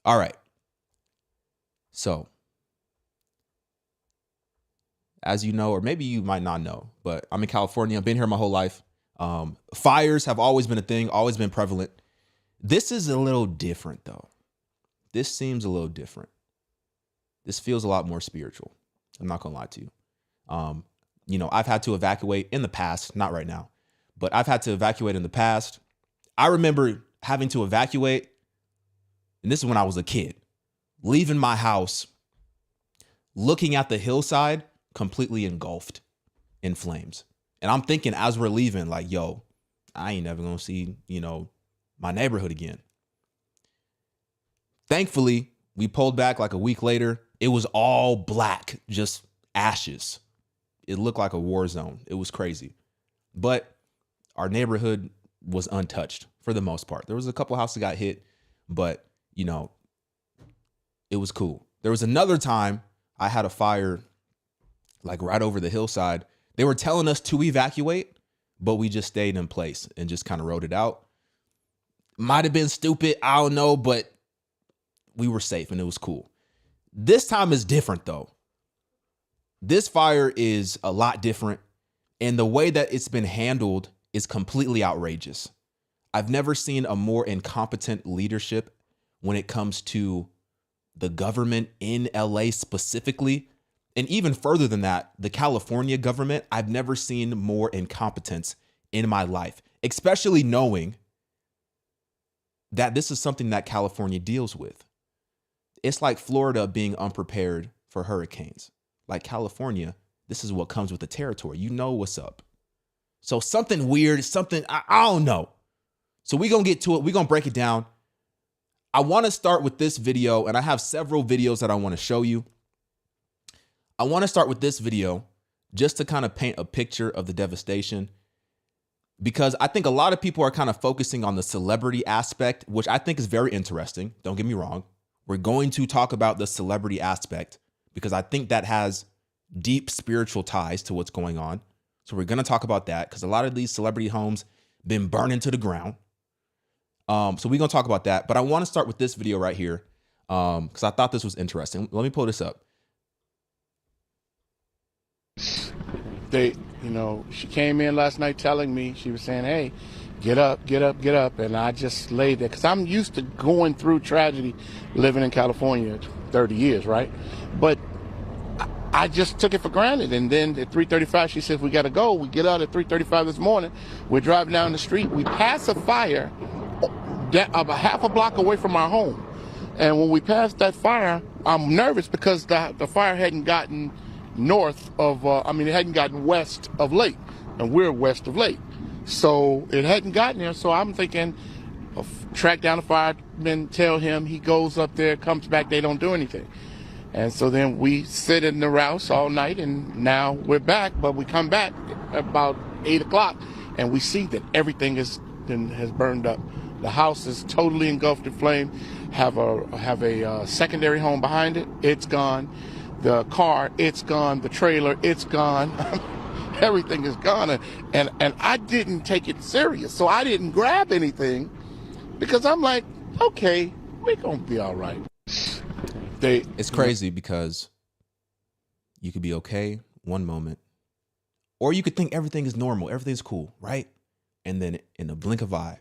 All right. So, as you know, or maybe you might not know, but I'm in California. I've been here my whole life. Fires have always been a thing, always been prevalent. This is a little different, though. This seems a little different. This feels a lot more spiritual. I'm not going to lie to you. I've had to evacuate in the past, not right now, but I've had to evacuate in the past. I remember having to evacuate, and this is when I was a kid, leaving my house, looking at the hillside, completely engulfed in flames. And I'm thinking as we're leaving, like, yo, I ain't never gonna see, my neighborhood again. Thankfully, we pulled back like a week later. It was all black, just ashes. It looked like a war zone. It was crazy. But our neighborhood was untouched for the most part. There was a couple houses that got hit, but, it was cool. There was another time I had a fire like right over the hillside. They were telling us to evacuate, but we just stayed in place and just kind of rode it out. Might have been stupid, I don't know, but we were safe and it was cool. This time is different though. This fire is a lot different, and the way that it's been handled is completely outrageous. I've never seen a more incompetent leadership when it comes to the government in LA specifically. And even further than that, the California government, I've never seen more incompetence in my life, especially knowing that this is something that California deals with. It's like Florida being unprepared for hurricanes. Like California, this is what comes with the territory. You know what's up. So something weird, I don't know. So we're going to get to it. We're going to break it down. I want to start with this video, and I have several videos that I want to show you. I want to start with this video just to kind of paint a picture of the devastation, because I think a lot of people are kind of focusing on the celebrity aspect, which I think is very interesting. Don't get me wrong. We're going to talk about the celebrity aspect because I think that has deep spiritual ties to what's going on. So we're going to talk about that because a lot of these celebrity homes been burning to the ground. So we're going to talk about that. But I want to start with this video right here because I thought this was interesting. Let me pull this up. She came in last night telling me, she was saying, hey, get up, get up, get up. And I just laid there because I'm used to going through tragedy living in California 30 years, right? But I just took it for granted. And then at 3:35, she said, we got to go. We get out at 3:35 this morning. We're driving down the street. We pass a fire about half a block away from our home. And when we passed that fire, I'm nervous because the fire hadn't gotten it hadn't gotten west of Lake, and we're west of Lake. So it hadn't gotten there. So I'm thinking, track down the fireman, tell him, he goes up there, comes back, they don't do anything. And so then we sit in the Rouse all night, and now we're back, but we come back about 8 o'clock, and we see that everything has burned up. The house is totally engulfed in flame. Have a secondary home behind it. It's gone. The car, it's gone. The trailer, it's gone. Everything is gone. And I didn't take it serious. So I didn't grab anything because I'm like, okay, we're going to be all right. It's crazy because you could be okay one moment, or you could think everything is normal, everything's cool, right? And then in the blink of an eye,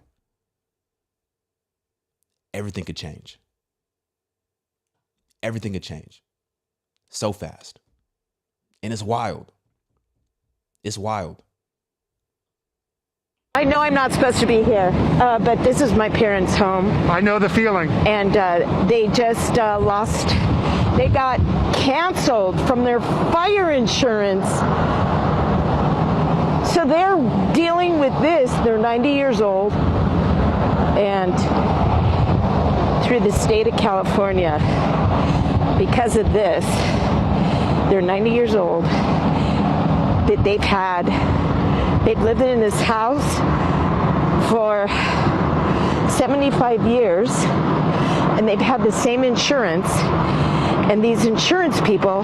everything could change. Everything could change so fast. And it's wild. It's wild. I know I'm not supposed to be here, but this is my parents' home. I know the feeling. And they just they got canceled from their fire insurance. So they're dealing with this. They're 90 years old. And through the state of California, because of this, they're 90 years old. They've lived in this house for 75 years, and they've had the same insurance, and these insurance people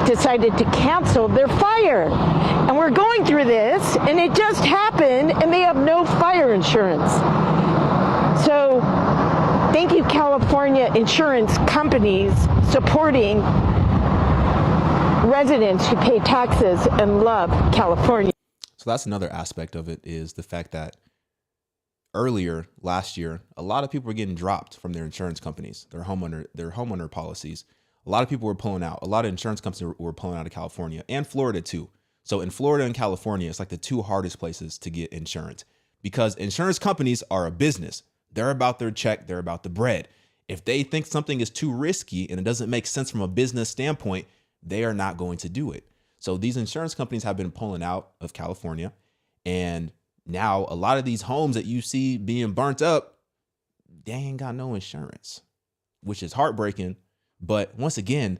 decided to cancel their fire. And we're going through this, and it just happened, and they have no fire insurance. So Thank you, California insurance companies supporting residents who pay taxes and love California. So that's another aspect of it, is the fact that earlier last year, a lot of people were getting dropped from their insurance companies, their homeowner policies. A lot of people were pulling out. A lot of insurance companies were pulling out of California and Florida too. So in Florida and California, it's like the two hardest places to get insurance, because insurance companies are a business. They're about their check. They're about the bread. If they think something is too risky and it doesn't make sense from a business standpoint, they are not going to do it. So these insurance companies have been pulling out of California, and now a lot of these homes that you see being burnt up, they ain't got no insurance, which is heartbreaking. But once again,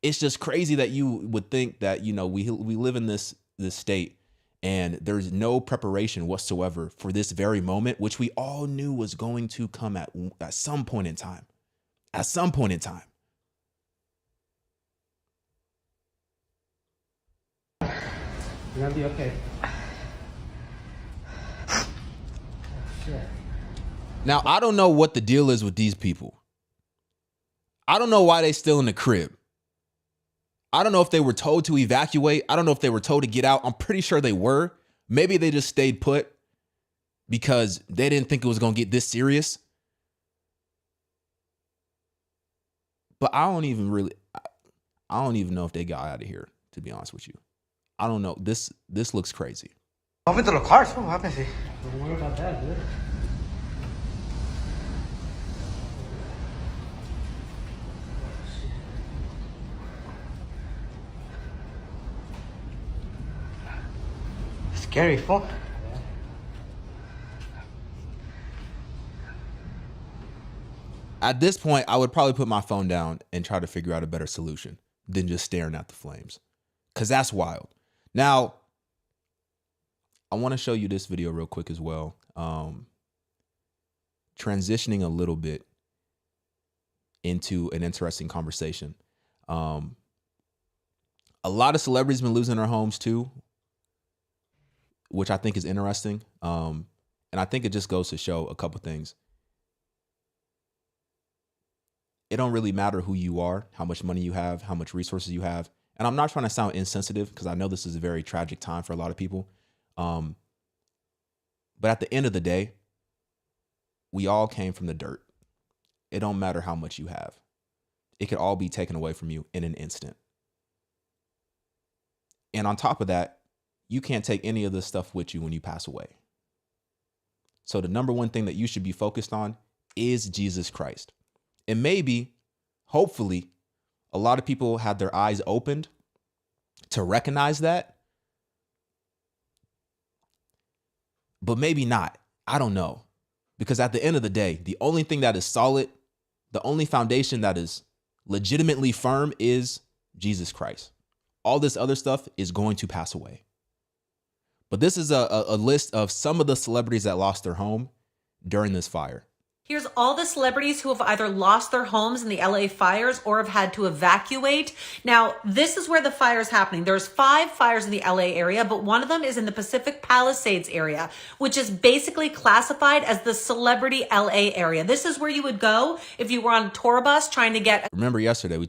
it's just crazy that you would think that, you know, we live in this state and there's no preparation whatsoever for this very moment, which we all knew was going to come at some point in time. At some point in time. You're gonna be okay. Oh, shit. Now, I don't know what the deal is with these people. I don't know why they still in the crib. I don't know if they were told to evacuate. I don't know if they were told to get out. I'm pretty sure they were. Maybe they just stayed put because they didn't think it was going to get this serious. But I don't even know if they got out of here, to be honest with you. I don't know. This looks crazy. Hop into the car, so what happens? Don't worry about that, dude. Scary, fool. At this point, I would probably put my phone down and try to figure out a better solution than just staring at the flames, because that's wild. Now, I want to show you this video real quick as well. Transitioning a little bit into an interesting conversation. A lot of celebrities been losing their homes too, which I think is interesting. And I think it just goes to show a couple things. It don't really matter who you are, how much money you have, how much resources you have. And I'm not trying to sound insensitive, because I know this is a very tragic time for a lot of people. But at the end of the day, we all came from the dirt. It don't matter how much you have. It could all be taken away from you in an instant. And on top of that, you can't take any of this stuff with you when you pass away. So the number one thing that you should be focused on is Jesus Christ. And maybe, hopefully, a lot of people had their eyes opened to recognize that. But maybe not. I don't know. Because at the end of the day, the only thing that is solid, the only foundation that is legitimately firm is Jesus Christ. All this other stuff is going to pass away. But this is a list of some of the celebrities that lost their home during this fire. Here's all the celebrities who have either lost their homes in the LA fires or have had to evacuate. Now, this is where the fire is happening. There's 5 fires in the LA area, but one of them is in the Pacific Palisades area, which is basically classified as the celebrity LA area. This is where you would go if you were on a tour bus trying to get... Remember yesterday we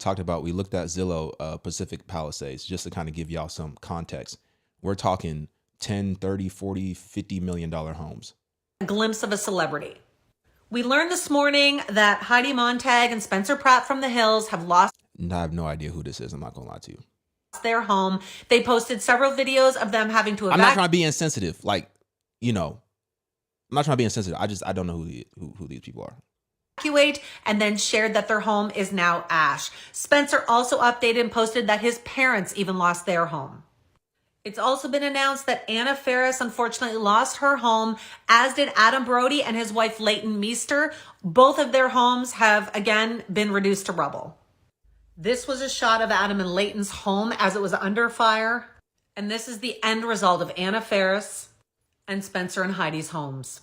looked at Zillow Pacific Palisades, just to kind of give y'all some context. We're talking 10, 30, 40, $50 million homes. A glimpse of a celebrity. We learned this morning that Heidi Montag and Spencer Pratt from The Hills have lost... I have no idea who this is. I'm not going to lie to you. ...their home. They posted several videos of them having to evacuate. I'm not trying to be insensitive. Like, you know, I'm not trying to be insensitive. I don't know who these people are. Evacuate, and then shared that their home is now ash. Spencer also updated and posted that his parents even lost their home. It's also been announced that Anna Faris unfortunately lost her home, as did Adam Brody and his wife Leighton Meester. Both of their homes have again been reduced to rubble. This was a shot of Adam and Leighton's home as it was under fire. And this is the end result of Anna Faris and Spencer and Heidi's homes.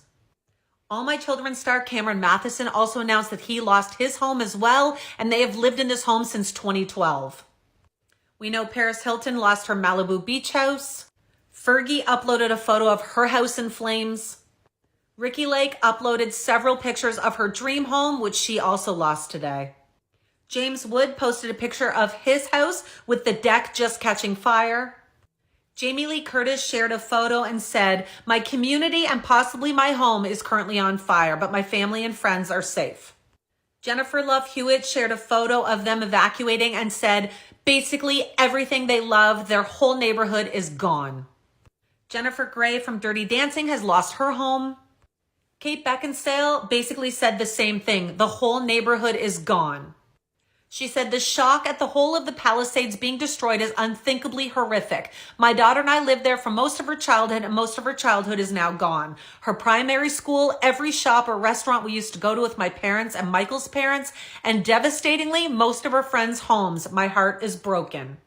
All My Children star Cameron Matheson also announced that he lost his home as well, and they have lived in this home since 2012. We know Paris Hilton lost her Malibu beach house. Fergie uploaded a photo of her house in flames. Ricky Lake uploaded several pictures of her dream home, which she also lost today. James Wood posted a picture of his house with the deck just catching fire. Jamie Lee Curtis shared a photo and said, "My community and possibly my home is currently on fire, but my family and friends are safe." Jennifer Love Hewitt shared a photo of them evacuating and said, basically everything they love, their whole neighborhood is gone. Jennifer Grey from Dirty Dancing has lost her home. Kate Beckinsale basically said the same thing. The whole neighborhood is gone. She said, "The shock at the whole of the Palisades being destroyed is unthinkably horrific. My daughter and I lived there for most of her childhood, and most of her childhood is now gone. Her primary school, every shop or restaurant we used to go to with my parents and Michael's parents, and devastatingly, most of her friends' homes. My heart is broken."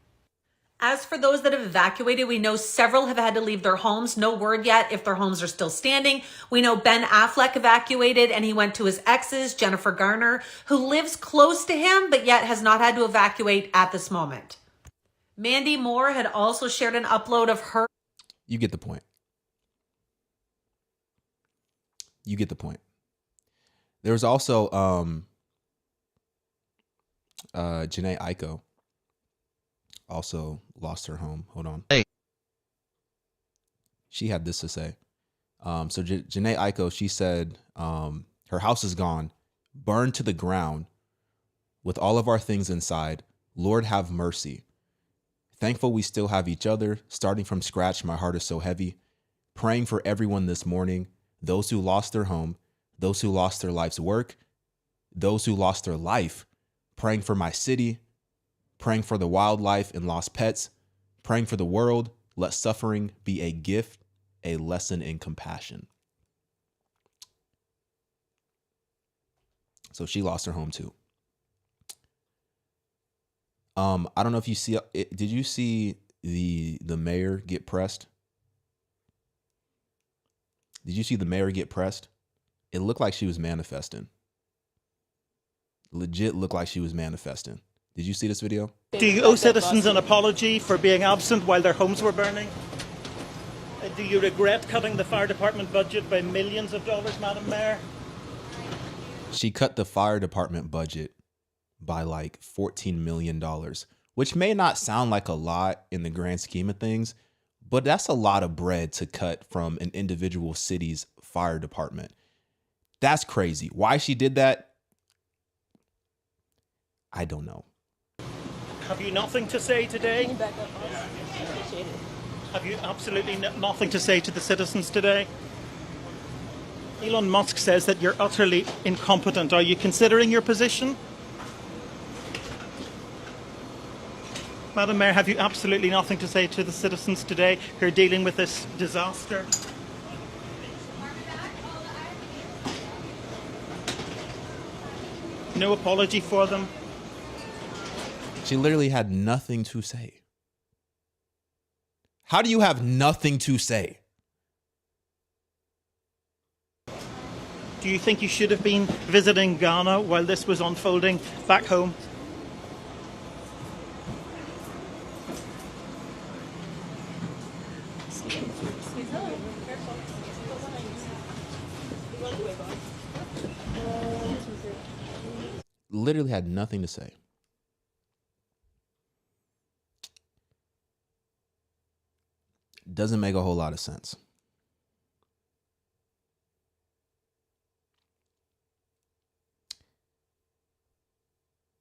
As for those that have evacuated, we know several have had to leave their homes. No word yet if their homes are still standing. We know Ben Affleck evacuated and he went to his ex's, Jennifer Garner, who lives close to him, but yet has not had to evacuate at this moment. Mandy Moore had also shared an upload of her. You get the point. You get the point. There's also Janae Aiko also lost her home. Hold on. Hey. She had this to say. So Janae Aiko, she said, her house is gone, burned to the ground with all of our things inside. Lord have mercy. Thankful we still have each other. Starting from scratch, my heart is so heavy. Praying for everyone this morning, those who lost their home, those who lost their life's work, those who lost their life. Praying for my city, praying for the wildlife and lost pets, praying for the world. Let suffering be a gift, a lesson in compassion. So she lost her home too. I don't know if you see it. Did you see the mayor get pressed? Did you see the mayor get pressed? It looked like she was manifesting. Legit looked like she was manifesting. Did you see this video? Do you owe citizens an apology for being absent while their homes were burning? Do you regret cutting the fire department budget by millions of dollars, Madam Mayor? She cut the fire department budget by like $14 million, which may not sound like a lot in the grand scheme of things, but that's a lot of bread to cut from an individual city's fire department. That's crazy. Why she did that, I don't know. Have you nothing to say today? Have you absolutely nothing to say to the citizens today? Elon Musk says that you're utterly incompetent. Are you considering your position? Madam Mayor, have you absolutely nothing to say to the citizens today who are dealing with this disaster? No apology for them? She literally had nothing to say. How do you have nothing to say? Do you think you should have been visiting Ghana while this was unfolding back home? Literally had nothing to say. Doesn't make a whole lot of sense.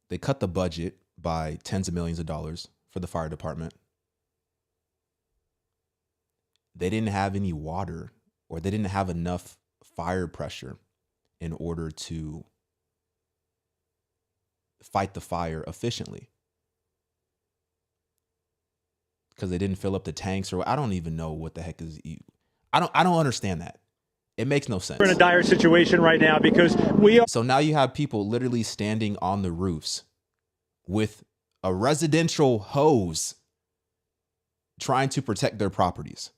They cut the budget by tens of millions of dollars for the fire department. They didn't have any water, or they didn't have enough fire pressure in order to fight the fire efficiently. Because they didn't fill up the tanks, or I don't even know what the heck is. I don't understand that. It makes no sense. We're in a dire situation right now because we are. So now you have people literally standing on the roofs with a residential hose trying to protect their properties.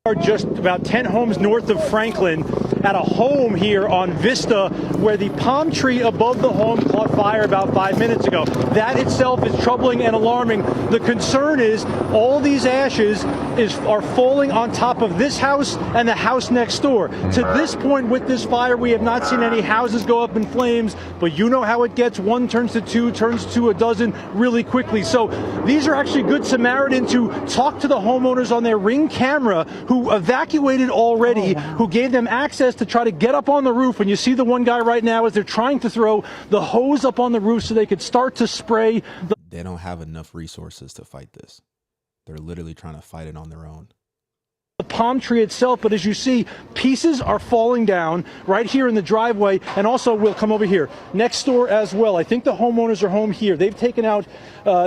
are just about 10 homes north of Franklin at a home here on Vista where the palm tree above the home caught fire about 5 minutes ago. That itself is troubling and alarming. The concern is all these ashes are falling on top of this house and the house next door. To this point with this fire, we have not seen any houses go up in flames, but you know how it gets. One turns to two, turns to a dozen really quickly. So these are actually good Samaritans who talked to the homeowners on their Ring camera who evacuated already, who gave them access to try to get up on the roof. And you see the one guy right now as they're trying to throw the hose up on the roof so they could start to spray. They don't have enough resources to fight this. They're literally trying to fight it on their own. The palm tree itself, but as you see, pieces are falling down right here in the driveway, and also we'll come over here next door as well. I think the homeowners are home here. They've taken out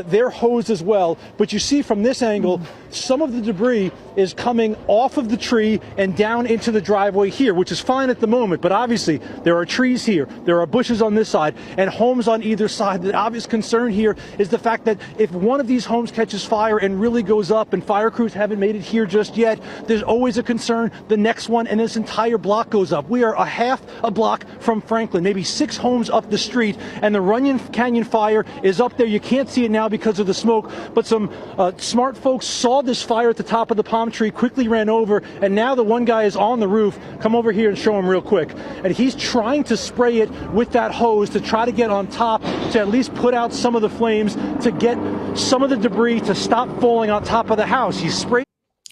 their hose as well, but you see from this angle, some of the debris is coming off of the tree and down into the driveway here, which is fine at the moment, but obviously there are trees here, there are bushes on this side, and homes on either side. The obvious concern here is the fact that if one of these homes catches fire and really goes up, and fire crews haven't made it here just yet, there's always a concern the next one and this entire block goes up. We are a half a block from Franklin, maybe 6 homes up the street, and the Runyon Canyon fire is up there. You can't see it now because of the smoke, but some smart folks saw this fire at the top of the palm tree, quickly ran over, and now the one guy is on the roof. Come over here and show him real quick. And he's trying to spray it with that hose to try to get on top to at least put out some of the flames, to get some of the debris to stop falling on top of the house. He's spraying.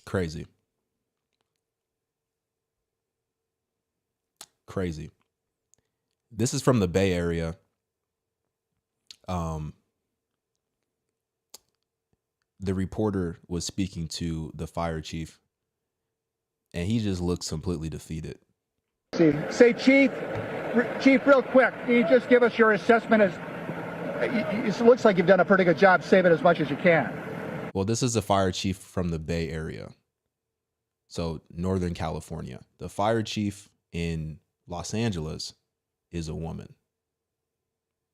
Crazy. Crazy. This is from the Bay Area. The reporter was speaking to the fire chief, and he just looks completely defeated. Say, Chief, real quick, can you just give us your assessment? It looks like you've done a pretty good job saving as much as you can. Well, this is the fire chief from the Bay Area, so Northern California. The fire chief in Los Angeles is a woman,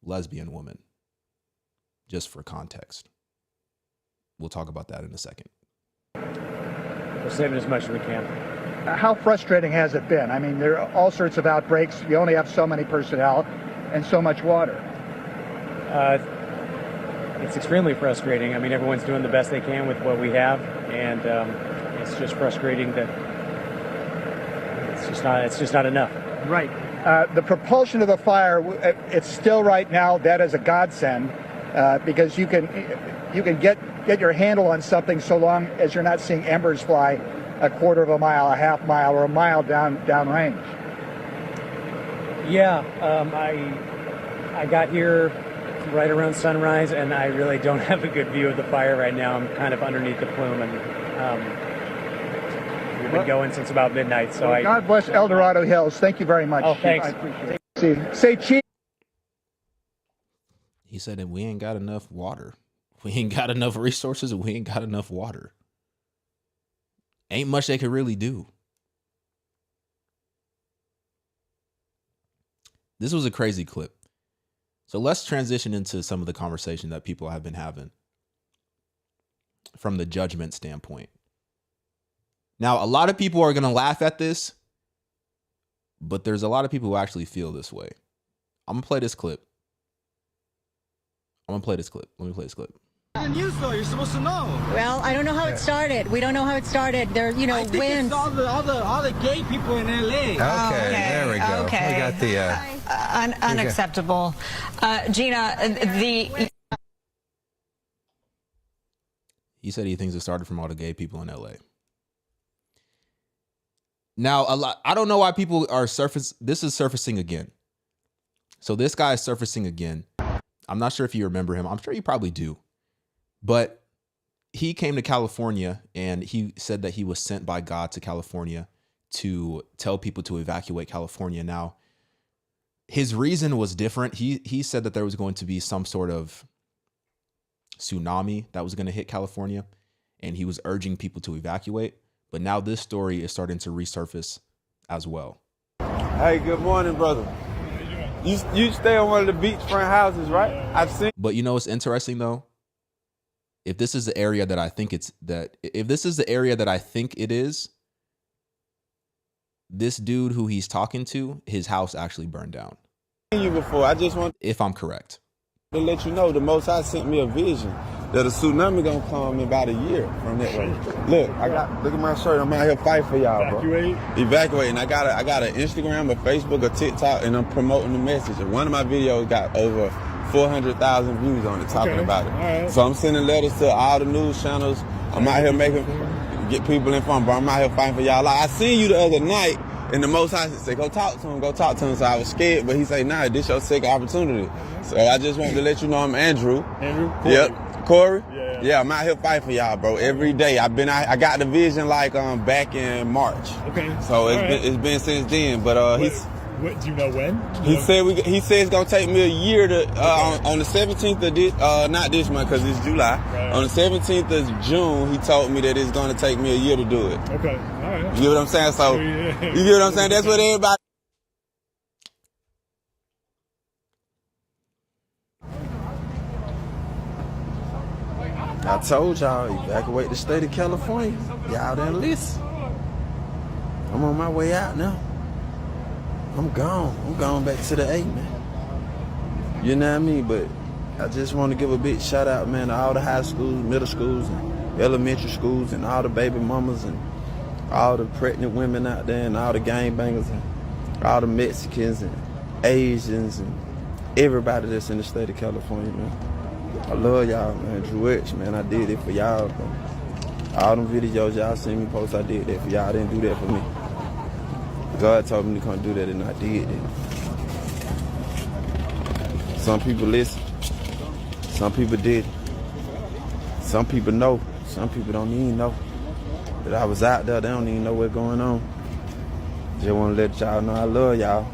lesbian woman, just for context. We'll talk about that in a second. We're saving as much as we can. How frustrating has it been? I mean, there are all sorts of outbreaks. You only have so many personnel and so much water. It's extremely frustrating. I mean, everyone's doing the best they can with what we have, and it's just frustrating that it's just not enough. Right. The propulsion of the fire, it's still right now, that is a godsend, because you can get your handle on something so long as you're not seeing embers fly a quarter of a mile, a half mile, or a mile downrange. Yeah, I got here right around sunrise, and I really don't have a good view of the fire right now. I'm kind of underneath the plume, and we've been going since about midnight. So God bless El Dorado Hills. Thank you very much. Oh, thanks. I appreciate it. Say, Chief. He said that we ain't got enough water. We ain't got enough resources, and we ain't got enough water. Ain't much they could really do. This was a crazy clip. So let's transition into some of the conversation that people have been having from the judgment standpoint. Now, a lot of people are going to laugh at this, but there's a lot of people who actually feel this way. I'm going to play this clip. Let me play this clip. The news, though, you're supposed to know. Well, I don't know how it started. We don't know how it started. There, you know, I think winds. it's all the gay people in LA. Okay, there we go. Okay. We got the unacceptable. Gina, He said he thinks it started from all the gay people in LA. Now, I don't know why people are this is surfacing again. So this guy is surfacing again. I'm not sure if you remember him. I'm sure you probably do. But he came to California, and he said that he was sent by God to California to tell people to evacuate California. Now, his reason was different. He said that there was going to be some sort of tsunami that was going to hit California, and he was urging people to evacuate. But now this story is starting to resurface as well. Hey, good morning, brother. You stay on one of the beachfront houses, right? I've seen. But you know what's interesting though? If this is the area that I think it is, this dude who he's talking to, his house actually burned down. You before, I just want if I'm correct. To let you know, the Most High sent me a vision that a tsunami gonna come in about a year from that way. Look at my shirt. I'm out here fighting for y'all, bro. Evacuating. I got an Instagram, a Facebook, a TikTok, and I'm promoting the message. And one of my videos got over 400,000 views on it talking about it. Right. So I'm sending letters to all the news channels. I'm out here get people informed, bro. I'm out here fighting for y'all. Like, I seen you the other night, and the Most High said, go talk to him. So I was scared, but he said, nah, this your second opportunity. So I just wanted to let you know I'm Andrew. Corey. Yep. Corey? Yeah, I'm out here fighting for y'all, bro. Every day. I got the vision back in March. Okay. So it's been since then. But do you know when? He said it's gonna take me a year to on the 17th of this not this month because it's July. Right. On the 17th of June, he told me that it's gonna take me a year to do it. Okay. All right. You get what I'm saying? So you get what I'm saying? That's what everybody. I told y'all, evacuate the state of California. Y'all didn't listen. I'm on my way out now. I'm gone. I'm going back to the A, man. You know what I mean? But I just want to give a big shout out, man, to all the high schools, middle schools, and elementary schools, and all the baby mamas, and all the pregnant women out there, and all the gangbangers, and all the Mexicans, and Asians, and everybody that's in the state of California, man. I love y'all, man. Drew X, man. I did it for y'all, bro. All them videos y'all seen me post, I did that for y'all. I didn't do that for me. God told me to come do that, and I did it. Some people listen. Some people did. Some people know. Some people don't even know that I was out there. They don't even know what's going on. Just want to let y'all know I love y'all.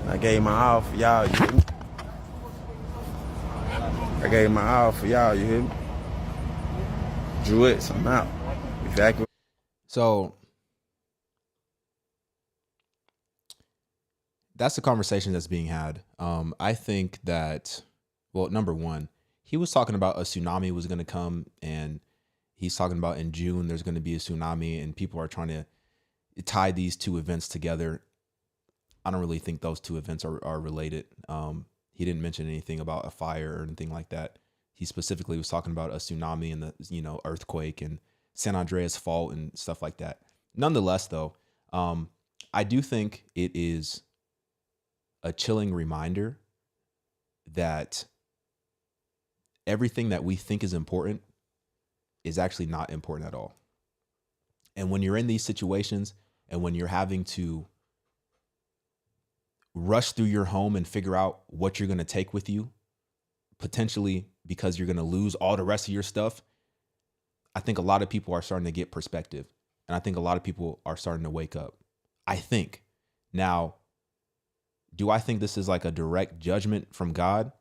I gave my all for y'all, you hear me? I gave my all for y'all, you hear me? Drew X, I'm out. Exactly. So that's the conversation that's being had. I think that, well, number one, he was talking about a tsunami was going to come, and he's talking about in June there's going to be a tsunami, and people are trying to tie these two events together. I don't really think those two events are related. He didn't mention anything about a fire or anything like that. He specifically was talking about a tsunami and the earthquake and San Andreas fault and stuff like that. Nonetheless, though, I do think it is a chilling reminder that everything that we think is important is actually not important at all. And when you're in these situations and when you're having to rush through your home and figure out what you're going to take with you, potentially because you're going to lose all the rest of your stuff, I think a lot of people are starting to get perspective. And I think a lot of people are starting to wake up. I think. Now, do I think this is like a direct judgment from God?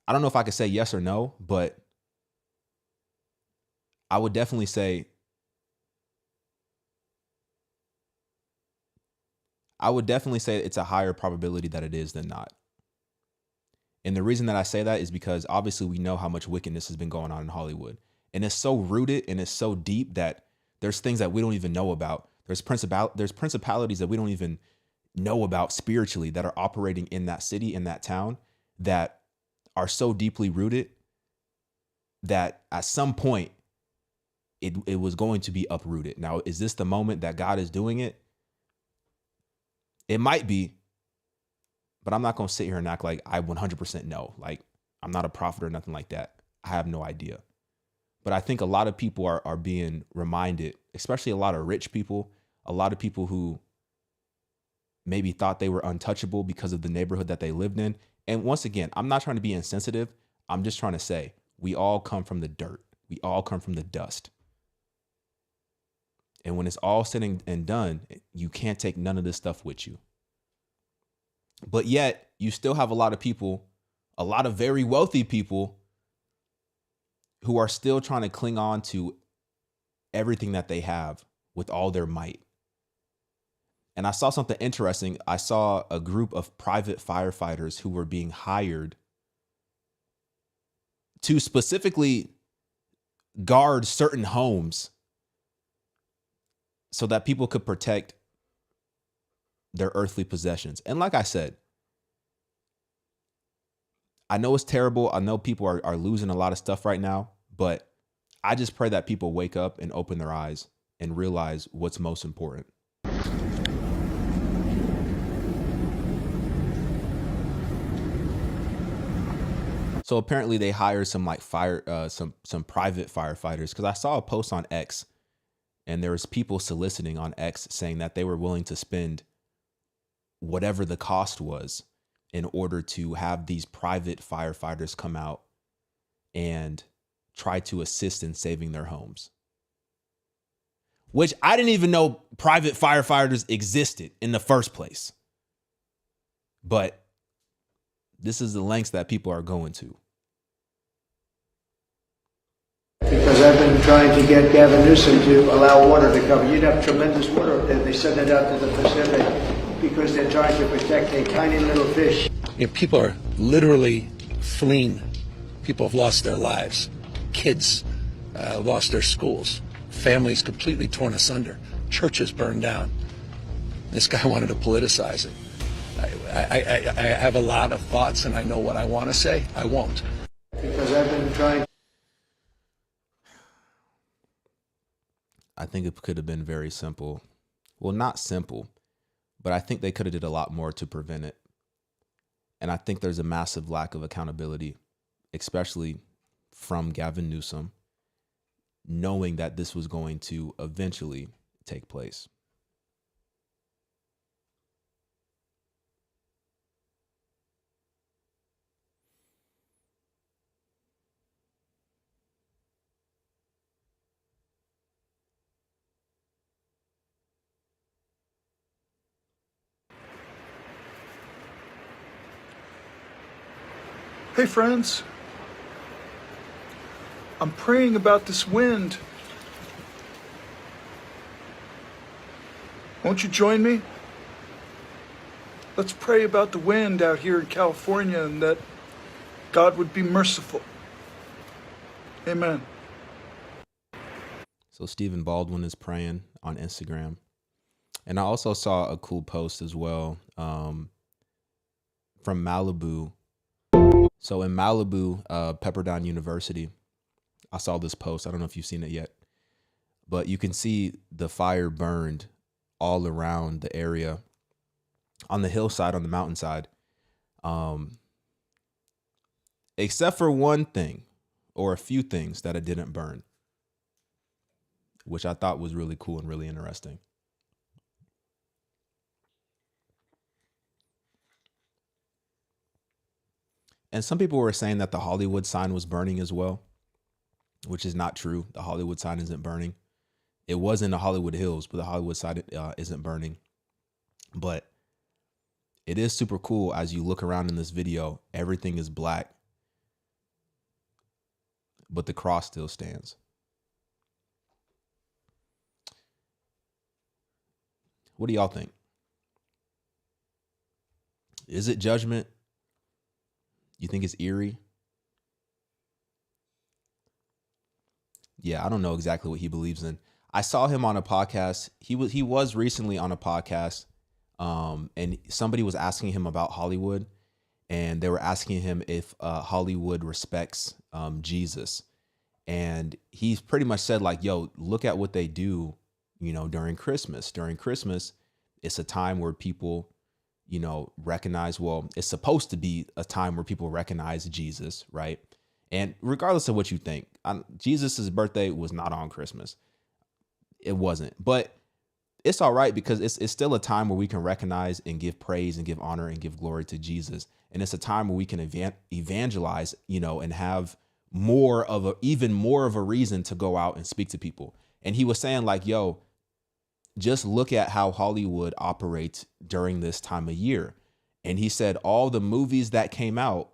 I don't know if I could say yes or no, but I would definitely say it's a higher probability that it is than not. And the reason that I say that is because obviously we know how much wickedness has been going on in Hollywood. And it's so rooted and it's so deep that there's things that we don't even know about. There's principalities that we don't even know about spiritually that are operating in that city, in that town, that are so deeply rooted that at some point it was going to be uprooted. Now, is this the moment that God is doing it? It might be, but I'm not going to sit here and act like I 100% know. Like, I'm not a prophet or nothing like that. I have no idea. But I think a lot of people are being reminded, especially a lot of rich people, a lot of people who maybe thought they were untouchable because of the neighborhood that they lived in. And once again, I'm not trying to be insensitive. I'm just trying to say we all come from the dirt. We all come from the dust. And when it's all said and done, you can't take none of this stuff with you. But yet you still have a lot of people, a lot of very wealthy people who are still trying to cling on to everything that they have with all their might. And I saw something interesting. I saw a group of private firefighters who were being hired to specifically guard certain homes so that people could protect their earthly possessions. And like I said, I know it's terrible. I know people are losing a lot of stuff right now, but I just pray that people wake up and open their eyes and realize what's most important. So apparently they hired some like some private firefighters, because I saw a post on X and there was people soliciting on X saying that they were willing to spend whatever the cost was in order to have these private firefighters come out and try to assist in saving their homes. Which I didn't even know private firefighters existed in the first place. But this is the lengths that people are going to. Because I've been trying to get Gavin Newsom to allow water to come. You'd have tremendous water up there. They send it out to the Pacific because they're trying to protect a tiny little fish. People are literally fleeing. People have lost their lives. Kids lost their schools. Families completely torn asunder. Churches burned down. This guy wanted to politicize it. I have a lot of thoughts and I know what I want to say. I won't. Because I've been trying. I think it could have been very simple. Well, not simple, but I think they could have did a lot more to prevent it. And I think there's a massive lack of accountability, especially from Gavin Newsom, knowing that this was going to eventually take place. Hey friends, I'm praying about this wind. Won't you join me? Let's pray about the wind out here in California and that God would be merciful. Amen. So Stephen Baldwin is praying on Instagram. And I also saw a cool post as well from Malibu. So in Malibu, Pepperdine University, I saw this post. I don't know if you've seen it yet, but you can see the fire burned all around the area on the hillside, on the mountainside, except for one thing or a few things that it didn't burn, which I thought was really cool and really interesting. And some people were saying that the Hollywood sign was burning as well, which is not true. The Hollywood sign isn't burning. It was in the Hollywood Hills, but the Hollywood sign isn't burning. But it is super cool as you look around in this video. Everything is black, but the cross still stands. What do y'all think? Is it judgment? You think it's eerie? Yeah, I don't know exactly what he believes in. I saw him on a podcast. He was recently on a podcast, and somebody was asking him about Hollywood, and they were asking him if Hollywood respects Jesus, and he pretty much said like, "Yo, look at what they do, during Christmas. During Christmas, it's a time where people." Recognize, well, it's supposed to be a time where people recognize Jesus, right? And regardless of what you think, Jesus's birthday was not on Christmas. It wasn't, but it's all right because it's still a time where we can recognize and give praise and give honor and give glory to Jesus. And it's a time where we can evangelize, and have even more of a reason to go out and speak to people. And he was saying like, yo, just look at how Hollywood operates during this time of year. And he said, all the movies that came out,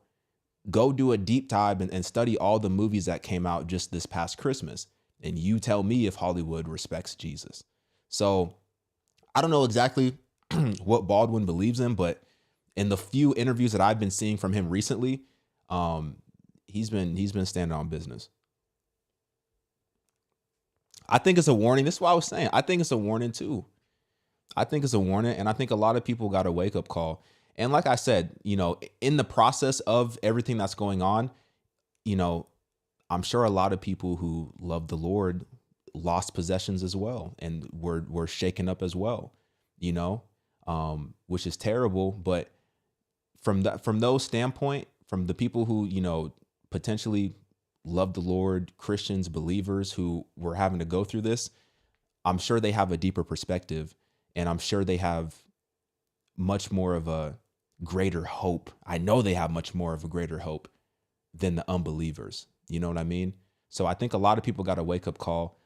go do a deep dive and study all the movies that came out just this past Christmas. And you tell me if Hollywood respects Jesus. So I don't know exactly what Baldwin believes in, but in the few interviews that I've been seeing from him recently, he's been standing on business. I think it's a warning. This is what I was saying. I think it's a warning too. I think it's a warning, and I think a lot of people got a wake up call. And like I said, in the process of everything that's going on, I'm sure a lot of people who love the Lord lost possessions as well, and were shaken up as well, which is terrible. But from those standpoint, from the people who, potentially love the Lord, Christians, believers who were having to go through this, I'm sure they have a deeper perspective, and I'm sure they have much more of a greater hope. I know they have much more of a greater hope than the unbelievers. You know what I mean? So I think a lot of people got a wake up call.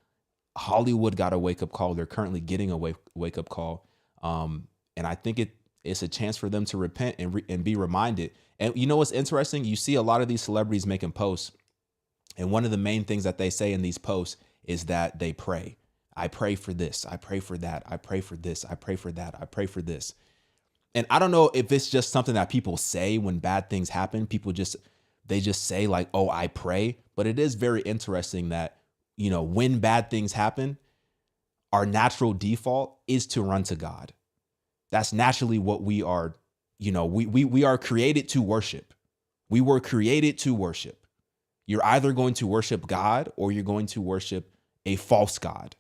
Hollywood got a wake up call. They're currently getting a wake up call. And I think it's a chance for them to repent and be reminded. And you know what's interesting? You see a lot of these celebrities making posts, and one of the main things that they say in these posts is that they pray. I pray for this. I pray for that. I pray for this. I pray for that. I pray for this. And I don't know if it's just something that people say when bad things happen. They just say like, oh, I pray. But it is very interesting that, when bad things happen, our natural default is to run to God. That's naturally what we are. We are created to worship. We were created to worship. You're either going to worship God or you're going to worship a false god.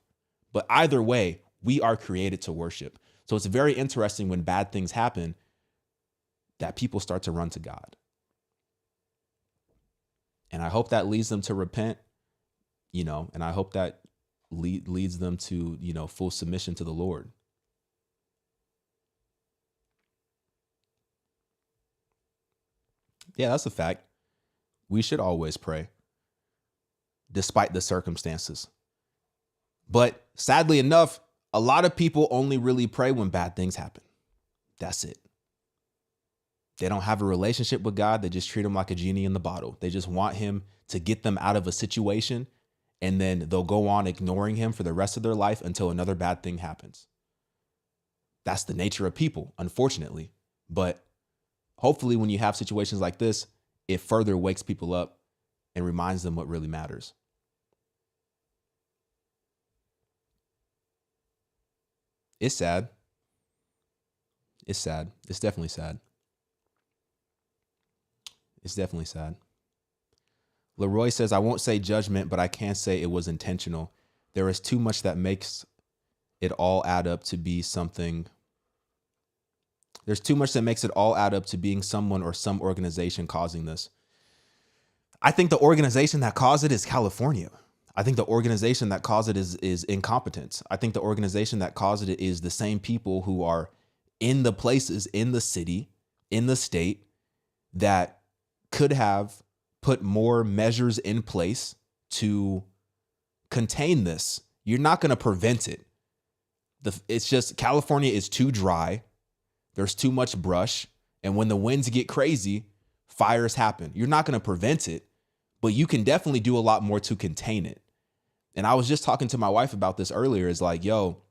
But either way, we are created to worship. So it's very interesting when bad things happen that people start to run to God. And I hope that leads them to repent, and I hope that leads them to, full submission to the Lord. Yeah, that's a fact. We should always pray, despite the circumstances. But sadly enough, a lot of people only really pray when bad things happen. That's it. They don't have a relationship with God. They just treat him like a genie in the bottle. They just want him to get them out of a situation, and then they'll go on ignoring him for the rest of their life until another bad thing happens. That's the nature of people, unfortunately. But hopefully when you have situations like this, it further wakes people up and reminds them what really matters. It's sad. It's sad. It's definitely sad. It's definitely sad. Leroy says, I won't say judgment, but I can say it was intentional. There is too much that makes it all add up to be something. There's too much that makes it all add up to being someone or some organization causing this. I think the organization that caused it is California. I think the organization that caused it is incompetence. I think the organization that caused it is the same people who are in the places, in the city, in the state that could have put more measures in place to contain this. You're not going to prevent it. It's just California is too dry. There's too much brush. And when the winds get crazy, fires happen. You're not going to prevent it, but you can definitely do a lot more to contain it. And I was just talking to my wife about this earlier. It's like, yo,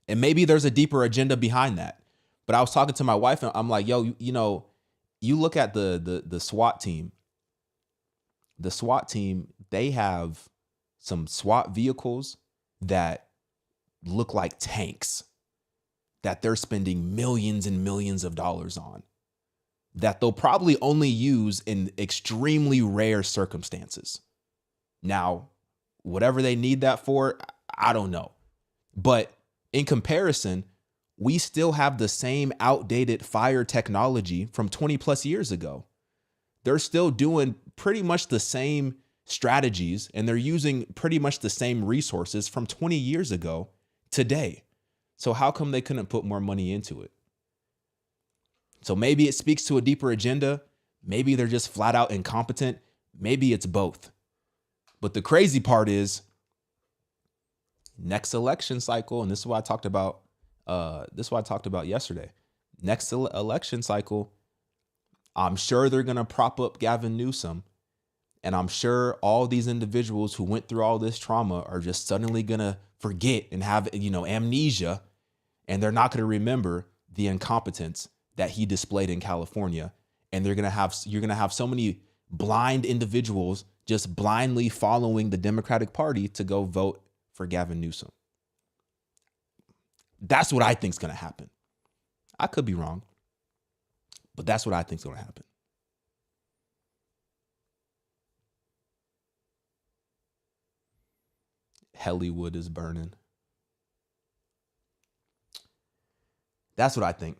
and maybe there's a deeper agenda behind that. But I was talking to my wife and I'm like, yo, you look at the SWAT team. The SWAT team, they have some SWAT vehicles that look like tanks that they're spending millions and millions of dollars on, that they'll probably only use in extremely rare circumstances. Now, whatever they need that for, I don't know. But in comparison, we still have the same outdated fire technology from 20 plus years ago. They're still doing pretty much the same strategies, and they're using pretty much the same resources from 20 years ago today. So how come they couldn't put more money into it? So maybe it speaks to a deeper agenda. Maybe they're just flat out incompetent. Maybe it's both. But the crazy part is next election cycle, and this is what I talked about. Yesterday. Next election cycle, I'm sure they're going to prop up Gavin Newsom. And I'm sure all these individuals who went through all this trauma are just suddenly going to forget and have, amnesia. And they're not going to remember the incompetence that he displayed in California. And you're going to have so many blind individuals just blindly following the Democratic Party to go vote for Gavin Newsom. That's what I think is going to happen. I could be wrong, but that's what I think is going to happen. Hollywood is burning. That's what I think.